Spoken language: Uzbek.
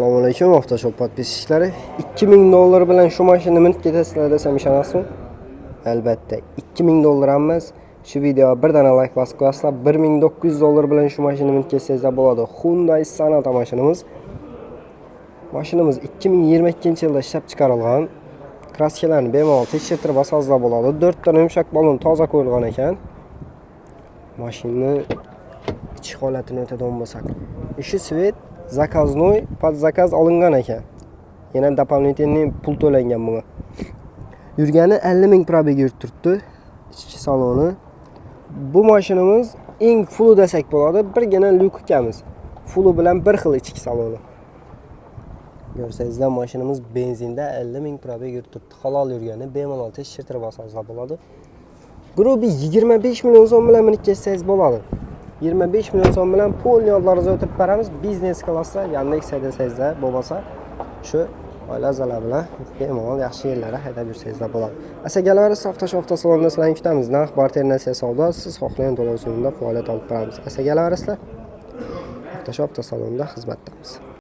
Assalomu alaykum avtoshop podpischiklari. 2000 dollar bilan shu mashinani minib ketasizlar desam ishonasizmi? Albatta, 2000 dollar emas. Shu videoga bir dona like bosib qo'yasizlar. 1900 dollar bilan shu mashinani minib ketsangizlar bo'ladi. Hyundai Sonata mashinamiz. Mashinamiz 2022-yilda ishlab chiqarilgan. Kraskalarni bemalol tekshirtirib olsangizlar bo'ladi. 4 ta yumshoq balon toza qo'yilgan ekan. Mashina ichki holatini o'tadan bo'lsak. Ishi svet zakaznoy, под zakaz olingan ekan. Yana дополнительный pul to'langan bunga. Yurgani 50 ming probeg yurib turibdi. Ichki saloni. Bu mashinamiz eng full desak bo'ladi. Birgina lyukamiz. Fulli bilan bir xil ichki saloni. Ko'rsangizlar mashinamiz benzinda 50 ming probeg yurib turibdi. Halol yurgani bemalol tekshirtirib olsangizlar bo'ladi. Grubi 25 million so'm bilan minib ketsangiz bo'ladi. 25 million so'm bilan pol yodlaringizni o'tirib beramiz. Biznes klassda Yandex haydasangizda bo'lmasa, shu oilazalar bilan bemalol yaxshi yerlarga haydab yursangizlar bo'ladi. Asagalarimiz avtosalonda sizlarni kutamiz. Narx barternatsiya savdo, siz xohlagan to'lov usulida faoliyat olib boramiz. Asagalarimiz avtosalonda xizmatdamiz.